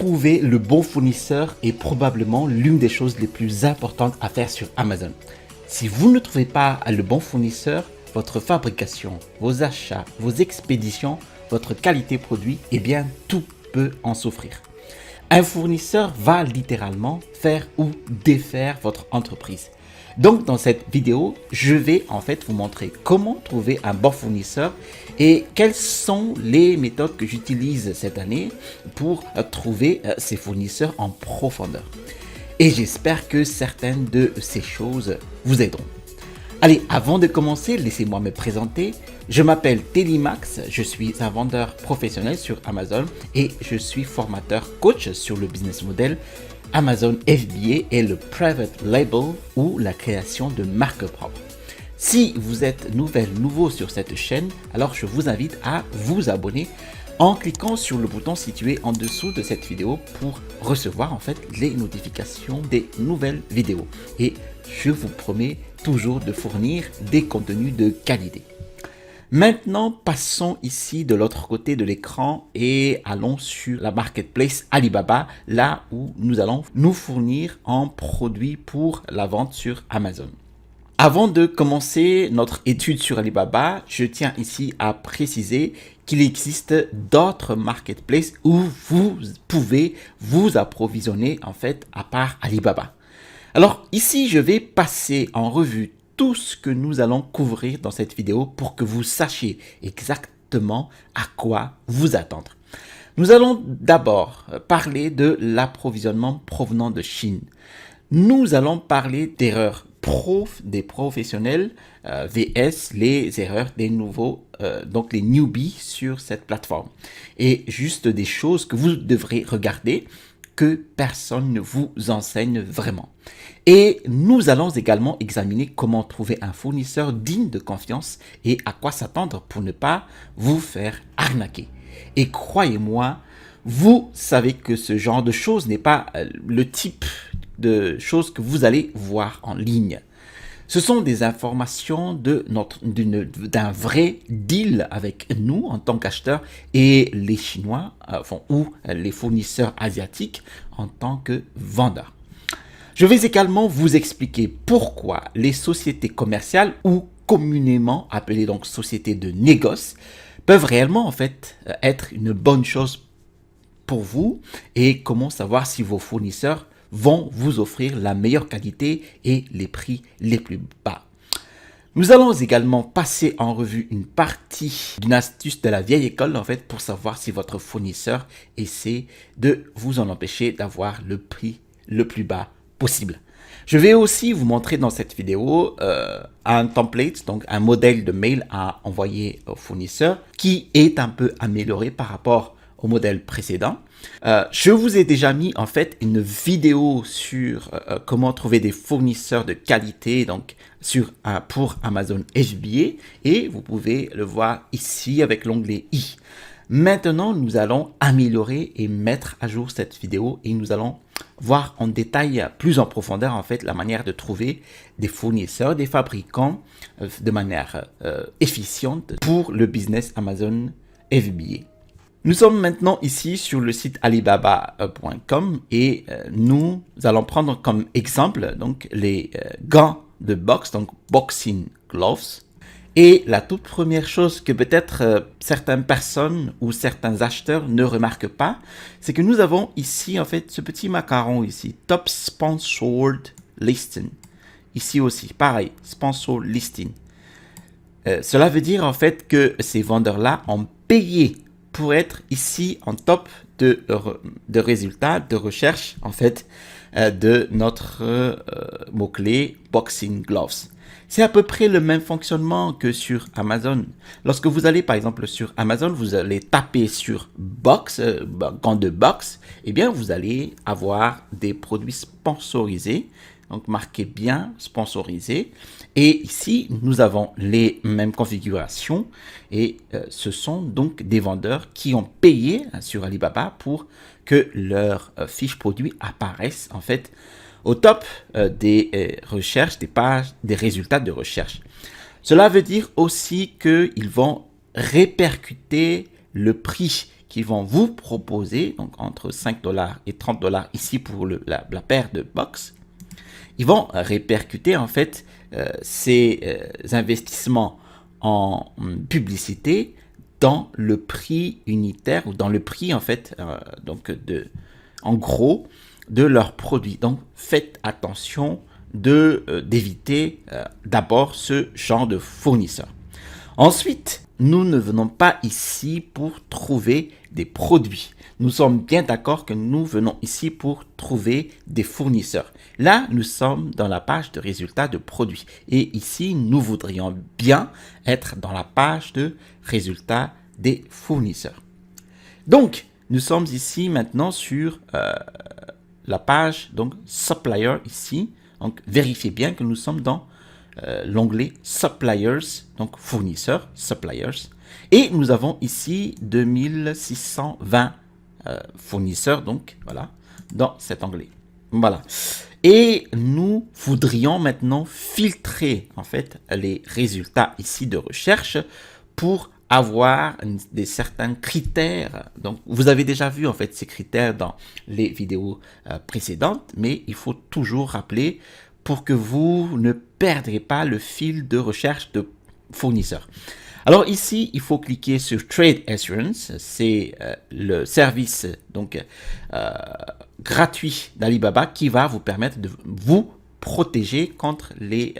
Trouver le bon fournisseur est probablement l'une des choses les plus importantes à faire sur Amazon. Si vous ne trouvez pas le bon fournisseur, votre fabrication, vos achats, vos expéditions, votre qualité produit, eh bien tout peut en souffrir. Un fournisseur va littéralement faire ou défaire votre entreprise. Donc dans cette vidéo, je vais en fait vous montrer comment trouver un bon fournisseur et quelles sont les méthodes que j'utilise cette année pour trouver ces fournisseurs en profondeur. Et j'espère que certaines de ces choses vous aideront. Allez, avant de commencer, laissez-moi me présenter. Je m'appelle Télimax, je suis un vendeur professionnel sur Amazon et je suis formateur coach sur le business model Amazon FBA et le Private Label ou la création de marques propres. Si vous êtes nouveau sur cette chaîne, alors je vous invite à vous abonner en cliquant sur le bouton situé en dessous de cette vidéo pour recevoir en fait les notifications des nouvelles vidéos. Et je vous promets toujours de fournir des contenus de qualité. Maintenant, passons ici de l'autre côté de l'écran et allons sur la marketplace Alibaba, là où nous allons nous fournir en produits pour la vente sur Amazon. Avant de commencer notre étude sur Alibaba, je tiens ici à préciser qu'il existe d'autres marketplaces où vous pouvez vous approvisionner en fait à part Alibaba. Alors ici, je vais passer en revue tout ce que nous allons couvrir dans cette vidéo pour que vous sachiez exactement à quoi vous attendre. Nous allons d'abord parler de l'approvisionnement provenant de Chine. Nous allons parler d'erreurs des professionnels vs les erreurs des nouveaux, donc les newbies sur cette plateforme. Et juste des choses que vous devrez regarder que personne ne vous enseigne vraiment. Et nous allons également examiner comment trouver un fournisseur digne de confiance et à quoi s'attendre pour ne pas vous faire arnaquer. Et croyez-moi, vous savez que ce genre de choses n'est pas le type de choses que vous allez voir en ligne. Ce sont des informations d'un vrai deal avec nous en tant qu'acheteurs et les Chinois ou les fournisseurs asiatiques en tant que vendeurs. Je vais également vous expliquer pourquoi les sociétés commerciales ou communément appelées donc sociétés de négoce peuvent réellement en fait être une bonne chose pour vous et comment savoir si vos fournisseurs vont vous offrir la meilleure qualité et les prix les plus bas. Nous allons également passer en revue une partie d'une astuce de la vieille école en fait pour savoir si votre fournisseur essaie de vous en empêcher d'avoir le prix le plus bas possible. Je vais aussi vous montrer dans cette vidéo un template, donc un modèle de mail à envoyer au fournisseur qui est un peu amélioré par rapport au modèle précédent. Je vous ai déjà mis en fait une vidéo sur comment trouver des fournisseurs de qualité donc pour Amazon FBA et vous pouvez le voir ici avec l'onglet i. Maintenant, nous allons améliorer et mettre à jour cette vidéo et nous allons voir en détail plus en profondeur en fait la manière de trouver des fournisseurs, des fabricants de manière efficiente pour le business Amazon FBA. Nous sommes maintenant ici sur le site alibaba.com et nous allons prendre comme exemple donc les gants de boxe, donc boxing gloves. Et la toute première chose que peut-être certaines personnes ou certains acheteurs ne remarquent pas, c'est que nous avons ici en fait ce petit macaron ici, Top Sponsored Listing. Ici aussi, pareil, Sponsor Listing. Cela veut dire en fait que ces vendeurs-là ont payé pour être ici en top de résultats de recherche en fait de notre mot-clé Boxing Gloves. C'est à peu près le même fonctionnement que sur Amazon. Lorsque vous allez par exemple sur Amazon, vous allez taper sur gants de boxe, eh bien vous allez avoir des produits sponsorisés, donc marqué bien sponsorisé. Et ici, nous avons les mêmes configurations et ce sont donc des vendeurs qui ont payé sur Alibaba pour que leurs fiches produits apparaissent en fait au top des recherches, des pages, des résultats de recherche. Cela veut dire aussi qu'ils vont répercuter le prix qui vont vous proposer, donc entre 5 dollars et 30 dollars ici pour la paire de box, ils vont répercuter en fait ces investissements en publicité dans le prix unitaire ou dans le prix en fait en gros de leurs produits. Donc faites attention d'éviter d'abord ce genre de fournisseur. Ensuite, nous ne venons pas ici pour trouver des produits. Nous sommes bien d'accord que nous venons ici pour trouver des fournisseurs. Là, nous sommes dans la page de résultats de produits. Et ici, nous voudrions bien être dans la page de résultats des fournisseurs. Donc, nous sommes ici maintenant sur la page donc Supplier ici. Donc, vérifiez bien que nous sommes dans l'onglet Suppliers, donc fournisseurs, Suppliers. Et nous avons ici 2620 fournisseurs, donc voilà, dans cet onglet. Voilà. Et nous voudrions maintenant filtrer en fait les résultats ici de recherche pour avoir certains critères. Donc, vous avez déjà vu en fait ces critères dans les vidéos précédentes, mais il faut toujours rappeler pour que vous ne perdrez pas le fil de recherche de fournisseurs. Alors ici, il faut cliquer sur Trade Assurance, c'est le service donc gratuit d'Alibaba qui va vous permettre de vous protéger contre les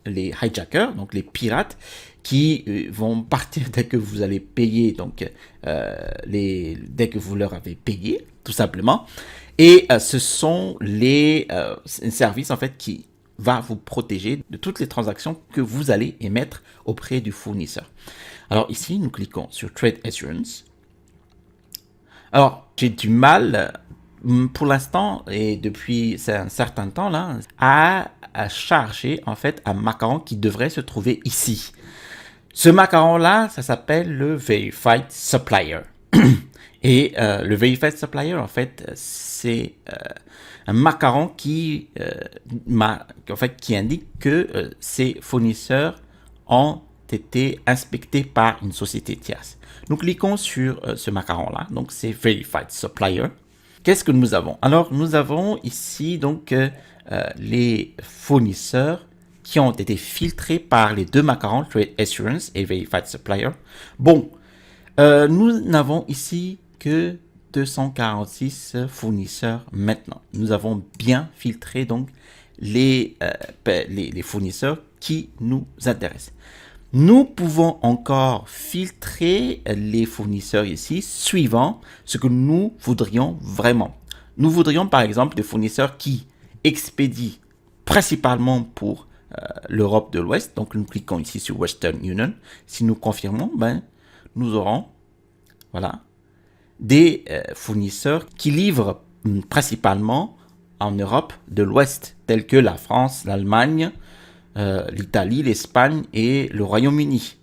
hijackers, donc les pirates qui vont partir dès que vous allez payer, donc dès que vous leur avez payé, tout simplement. Et ce sont les services en fait qui va vous protéger de toutes les transactions que vous allez émettre auprès du fournisseur. Alors ici, nous cliquons sur Trade Assurance. Alors, j'ai du mal pour l'instant et depuis un certain temps là à charger en fait un macaron qui devrait se trouver ici. Ce macaron là, ça s'appelle le Verified Supplier. Et le Verified Supplier, en fait, c'est un macaron qui indique que ces fournisseurs ont été inspectés par une société tierce. Nous cliquons sur ce macaron-là, donc c'est Verified Supplier. Qu'est-ce que nous avons? Alors, nous avons ici donc les fournisseurs qui ont été filtrés par les deux macarons, Trade Assurance et Verified Supplier. Bon, nous n'avons ici que 246 fournisseurs maintenant. Nous avons bien filtré donc les fournisseurs qui nous intéressent. Nous pouvons encore filtrer les fournisseurs ici suivant ce que nous voudrions vraiment. Nous voudrions par exemple des fournisseurs qui expédient principalement pour l'Europe de l'Ouest. Donc nous cliquons ici sur Western Union. Si nous confirmons, nous aurons voilà, des fournisseurs qui livrent principalement en Europe de l'Ouest, tels que la France, l'Allemagne, l'Italie, l'Espagne et le Royaume-Uni.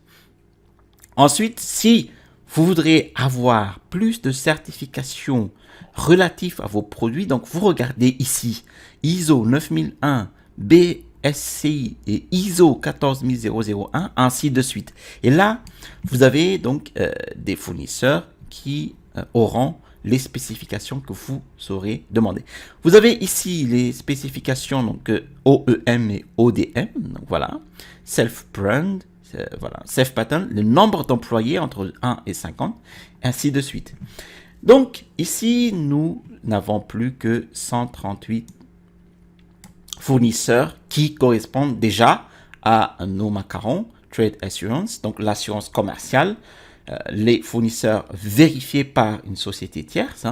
Ensuite, si vous voudrez avoir plus de certifications relatives à vos produits, donc vous regardez ici ISO 9001, BSCI et ISO 14001, ainsi de suite. Et là, vous avez donc des fournisseurs qui auront les spécifications que vous aurez demandées. Vous avez ici les spécifications donc OEM et ODM, donc voilà, self-brand, voilà, self-patent, le nombre d'employés entre 1 et 50, ainsi de suite. Donc ici, nous n'avons plus que 138 fournisseurs qui correspondent déjà à nos macarons, Trade Assurance, donc l'assurance commerciale, les fournisseurs vérifiés par une société tierce,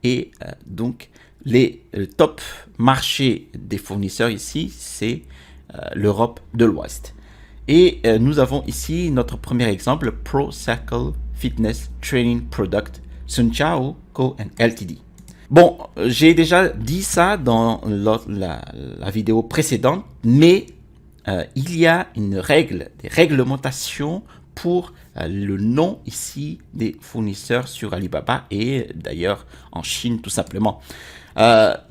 et donc les top marchés des fournisseurs ici, c'est l'Europe de l'Ouest. Et nous avons ici notre premier exemple, Pro Circle Fitness Training Product, Sun Chao Co. Ltd. Bon, j'ai déjà dit ça dans la vidéo précédente, mais il y a des réglementations pour le nom ici des fournisseurs sur Alibaba et d'ailleurs en Chine tout simplement.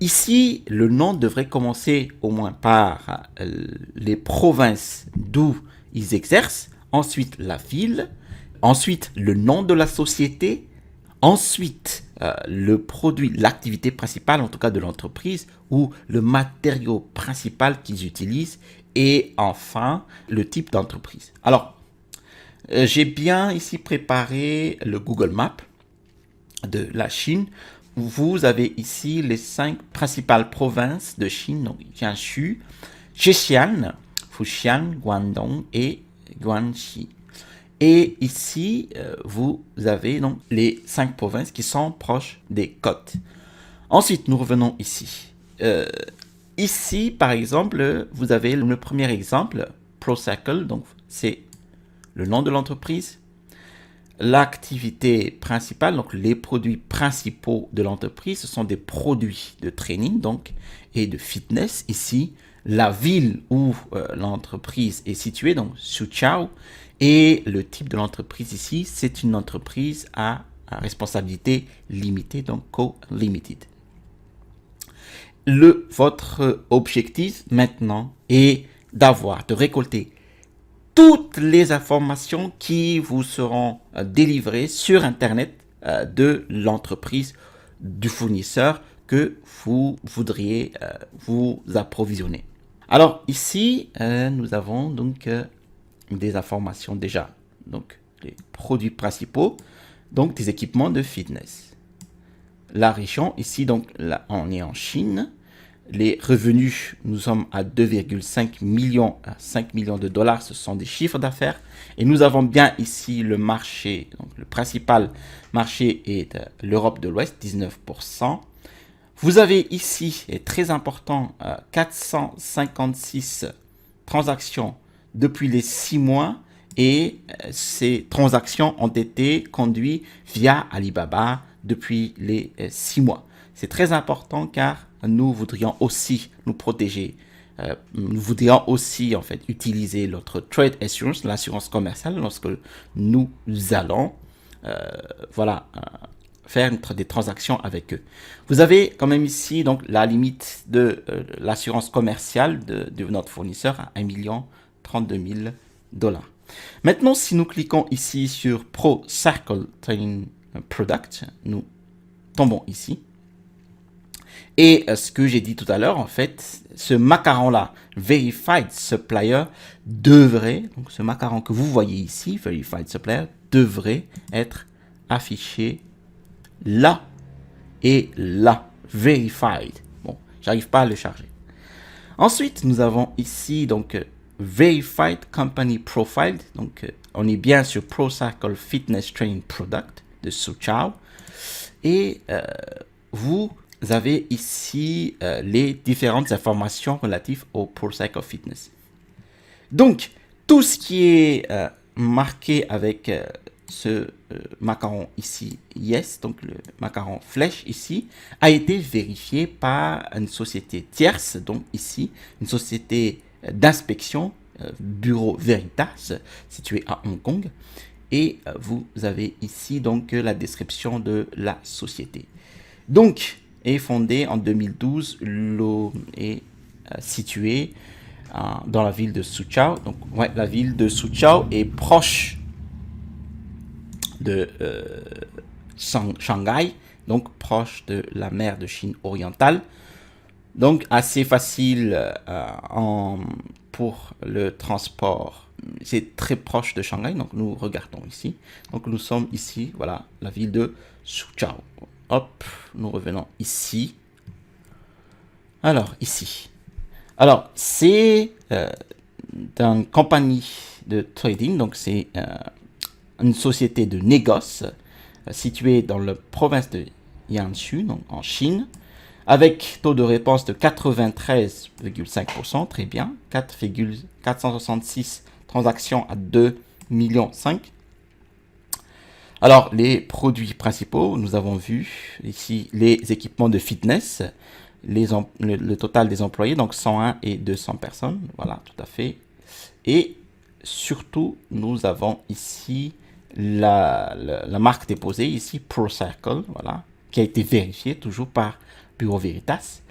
Ici, le nom devrait commencer au moins par les provinces d'où ils exercent, ensuite la ville, ensuite le nom de la société, Ensuite, le produit, l'activité principale en tout cas de l'entreprise ou le matériau principal qu'ils utilisent et enfin le type d'entreprise. Alors, j'ai bien ici préparé le Google Maps de la Chine. Vous avez ici les 5 principales provinces de Chine, donc Jiangsu, Zhejiang, Fujian, Guangdong et Guangxi. Et ici, vous avez donc les 5 provinces qui sont proches des côtes. Ensuite, nous revenons ici. Ici, par exemple, vous avez le premier exemple, ProCircle, donc c'est le nom de l'entreprise. L'activité principale, donc les produits principaux de l'entreprise, ce sont des produits de training donc, et de fitness. Ici, la ville où l'entreprise est située, donc Suzhou, et le type de l'entreprise ici, c'est une entreprise à responsabilité limitée, donc co-limited. Votre objectif maintenant est de récolter toutes les informations qui vous seront délivrées sur Internet de l'entreprise, du fournisseur que vous voudriez vous approvisionner. Alors ici, nous avons donc des informations déjà. Donc les produits principaux, donc des équipements de fitness. La région, ici donc là, on est en Chine. Les revenus, nous sommes à 2,5 millions à 5 millions de dollars, ce sont des chiffres d'affaires. Et nous avons bien ici le marché, donc le principal marché est l'Europe de l'Ouest, 19%. Vous avez ici, et très important, 456 transactions depuis les 6 mois et ces transactions ont été conduites via Alibaba depuis les 6 mois. C'est très important car nous voudrions aussi nous protéger. Nous voudrions aussi en fait utiliser notre trade assurance, l'assurance commerciale, lorsque nous allons faire des transactions avec eux. Vous avez quand même ici donc la limite de l'assurance commerciale de notre fournisseur à 1 032 000 dollars. Maintenant, si nous cliquons ici sur ProCircle Training Product, nous tombons ici. Et ce que j'ai dit tout à l'heure, en fait, ce macaron-là, Verified Supplier, devrait, donc ce macaron que vous voyez ici, Verified Supplier, devrait être affiché là et là, Verified. Bon, j'arrive pas à le charger. Ensuite, nous avons ici, donc, Verified Company Profile. Donc, on est bien sur ProCircle Fitness Training Product de Suzhou. Et vous avez ici les différentes informations relatives au ProCircle Fitness. Donc, tout ce qui est marqué avec ce macaron ici, yes, donc le macaron flèche ici, a été vérifié par une société tierce, donc ici, une société d'inspection, Bureau Veritas, situé à Hong Kong. Et vous avez ici donc la description de la société. Donc, est fondée en 2012, l'eau est située dans la ville de Suzhou. Donc, ouais, la ville de Suzhou est proche de Shanghai, donc proche de la mer de Chine orientale. Donc, assez facile pour le transport. C'est très proche de Shanghai, donc nous regardons ici. Donc, nous sommes ici, voilà, la ville de Suzhou. Hop, nous revenons ici. Alors, ici. Alors, c'est une compagnie de trading, donc c'est une société de négoce située dans la province de Jiangsu, donc en Chine, avec taux de réponse de 93,5%, très bien, 466 transactions à 2,5 millions. Alors, les produits principaux, nous avons vu ici les équipements de fitness, le total des employés, donc 101 et 200 personnes, voilà, tout à fait. Et surtout, nous avons ici la marque déposée, ici ProCircle, voilà, qui a été vérifiée toujours par Bureau Veritas.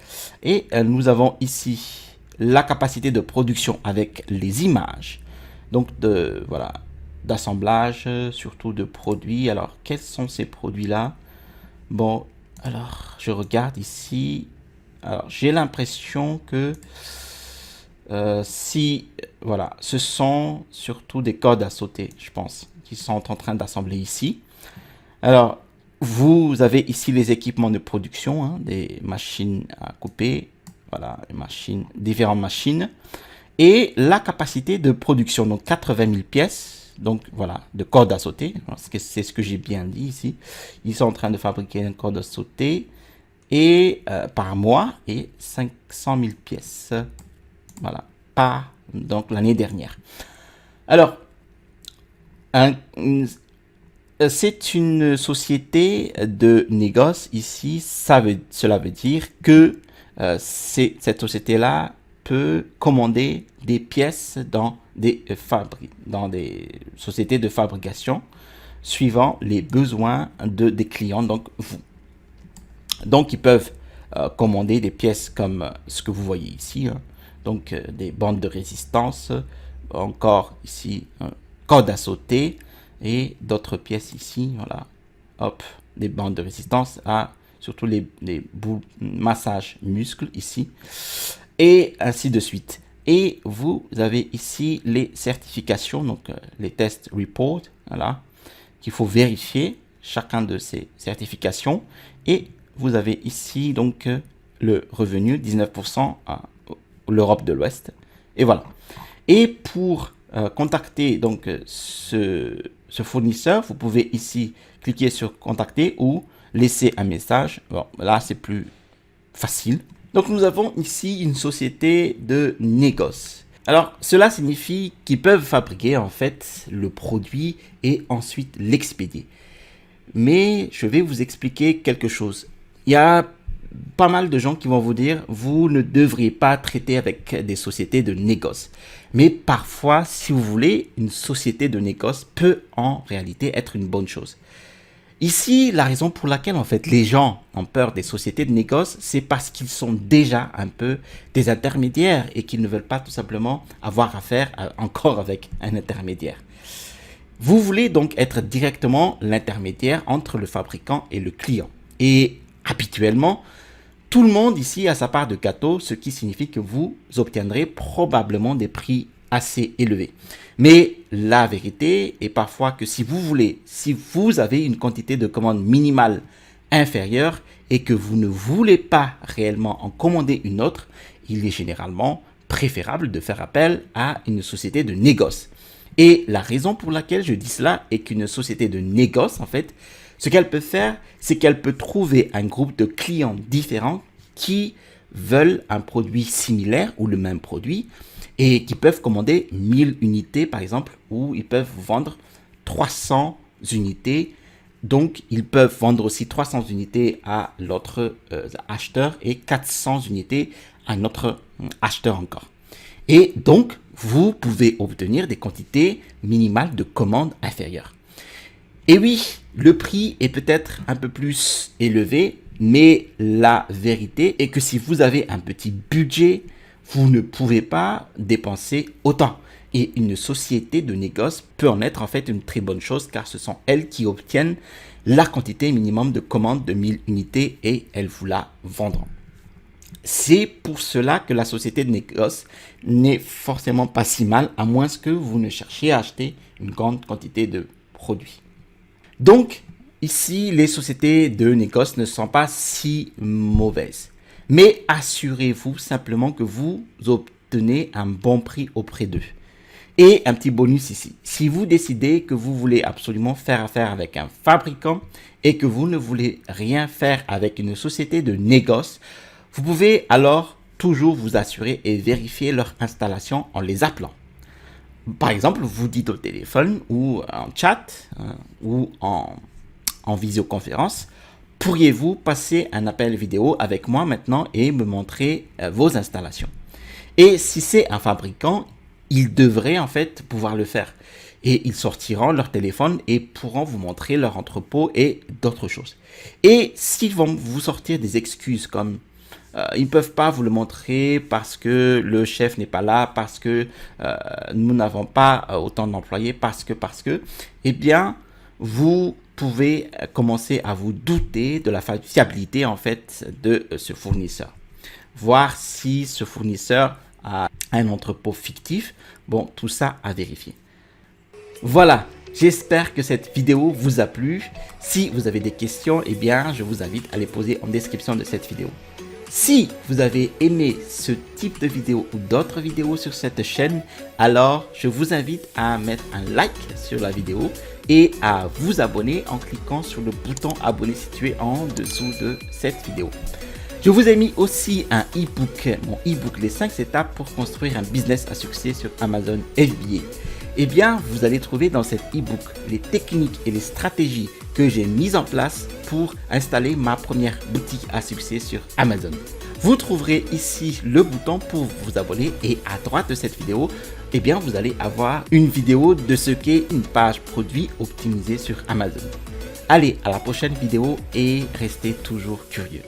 Et nous avons ici la capacité de production avec les images, donc voilà, d'assemblage, surtout de produits. Alors, quels sont ces produits-là? Bon, alors, je regarde ici. Alors, j'ai l'impression que voilà, ce sont surtout des codes à sauter, je pense, qui sont en train d'assembler ici. Alors, vous avez ici les équipements de production, hein, des machines à couper, voilà, différentes machines, et la capacité de production, donc 80 000 pièces, donc voilà, de cordes à sauter, c'est ce que j'ai bien dit ici. Ils sont en train de fabriquer une corde à sauter et par mois et 500 000 pièces, voilà, donc l'année dernière. Alors, c'est une société de négoce ici. Cela veut dire que cette société-là peut commander des pièces dans des sociétés de fabrication suivant les besoins des clients, donc vous. Donc, ils peuvent commander des pièces comme ce que vous voyez ici, hein. Donc des bandes de résistance, encore ici, corde à sauter, et d'autres pièces ici, voilà, hop, des bandes de résistance, surtout les massages muscles ici, et ainsi de suite. Et vous avez ici les certifications, donc les tests report, voilà, qu'il faut vérifier chacun de ces certifications. Et vous avez ici donc le revenu, 19% à l'Europe de l'Ouest. Et voilà. Et pour contacter donc ce fournisseur, vous pouvez ici cliquer sur contacter ou laisser un message. Bon, là c'est plus facile. Donc nous avons ici une société de négoce. Alors cela signifie qu'ils peuvent fabriquer en fait le produit et ensuite l'expédier. Mais je vais vous expliquer quelque chose. Il y a pas mal de gens qui vont vous dire vous ne devriez pas traiter avec des sociétés de négoce. Mais parfois, si vous voulez, une société de négoce peut en réalité être une bonne chose. Ici, la raison pour laquelle en fait les gens ont peur des sociétés de négoce, c'est parce qu'ils sont déjà un peu des intermédiaires et qu'ils ne veulent pas tout simplement avoir affaire encore avec un intermédiaire. Vous voulez donc être directement l'intermédiaire entre le fabricant et le client. Et habituellement, tout le monde ici a sa part de gâteau, ce qui signifie que vous obtiendrez probablement des prix assez élevés. Mais la vérité est parfois que si vous avez une quantité de commandes minimale inférieure et que vous ne voulez pas réellement en commander une autre, il est généralement préférable de faire appel à une société de négoce. Et la raison pour laquelle je dis cela est qu'une société de négoce, en fait, ce qu'elle peut faire, c'est qu'elle peut trouver un groupe de clients différents qui veulent un produit similaire ou le même produit et qui peuvent commander 1000 unités par exemple, ou ils peuvent vendre 300 unités. Donc, ils peuvent vendre aussi 300 unités à l'autre acheteur et 400 unités à un autre acheteur encore. Et donc, vous pouvez obtenir des quantités minimales de commandes inférieures. Et oui, le prix est peut-être un peu plus élevé, mais la vérité est que si vous avez un petit budget, vous ne pouvez pas dépenser autant. Et une société de négoce peut en être en fait une très bonne chose car ce sont elles qui obtiennent la quantité minimum de commandes de 1000 unités et elles vous la vendront. C'est pour cela que la société de négoce n'est forcément pas si mal, à moins que vous ne cherchiez à acheter une grande quantité de produits. Donc, ici, les sociétés de négoce ne sont pas si mauvaises. Mais assurez-vous simplement que vous obtenez un bon prix auprès d'eux. Et un petit bonus ici. Si vous décidez que vous voulez absolument faire affaire avec un fabricant et que vous ne voulez rien faire avec une société de négoce, vous pouvez alors toujours vous assurer et vérifier leur installation en les appelant. Par exemple, vous dites au téléphone ou en chat ou en visioconférence, pourriez-vous passer un appel vidéo avec moi maintenant et me montrer vos installations? Et si c'est un fabricant, ils devraient en fait pouvoir le faire. Et ils sortiront leur téléphone et pourront vous montrer leur entrepôt et d'autres choses. Et s'ils vont vous sortir des excuses comme ils ne peuvent pas vous le montrer parce que le chef n'est pas là, parce que nous n'avons pas autant d'employés, parce que, eh bien, vous pouvez commencer à vous douter de la fiabilité en fait de ce fournisseur. Voir si ce fournisseur a un entrepôt fictif. Bon, tout ça à vérifier. Voilà, j'espère que cette vidéo vous a plu. Si vous avez des questions, eh bien, je vous invite à les poser en description de cette vidéo. Si vous avez aimé ce type de vidéo ou d'autres vidéos sur cette chaîne, alors je vous invite à mettre un like sur la vidéo et à vous abonner en cliquant sur le bouton abonner situé en dessous de cette vidéo. Je vous ai mis aussi un e-book, mon e-book les 5 étapes pour construire un business à succès sur Amazon FBA. Eh bien, vous allez trouver dans cet e-book les techniques et les stratégies que j'ai mises en place pour installer ma première boutique à succès sur Amazon. Vous trouverez ici le bouton pour vous abonner et à droite de cette vidéo, eh bien, vous allez avoir une vidéo de ce qu'est une page produit optimisée sur Amazon. Allez, à la prochaine vidéo et restez toujours curieux.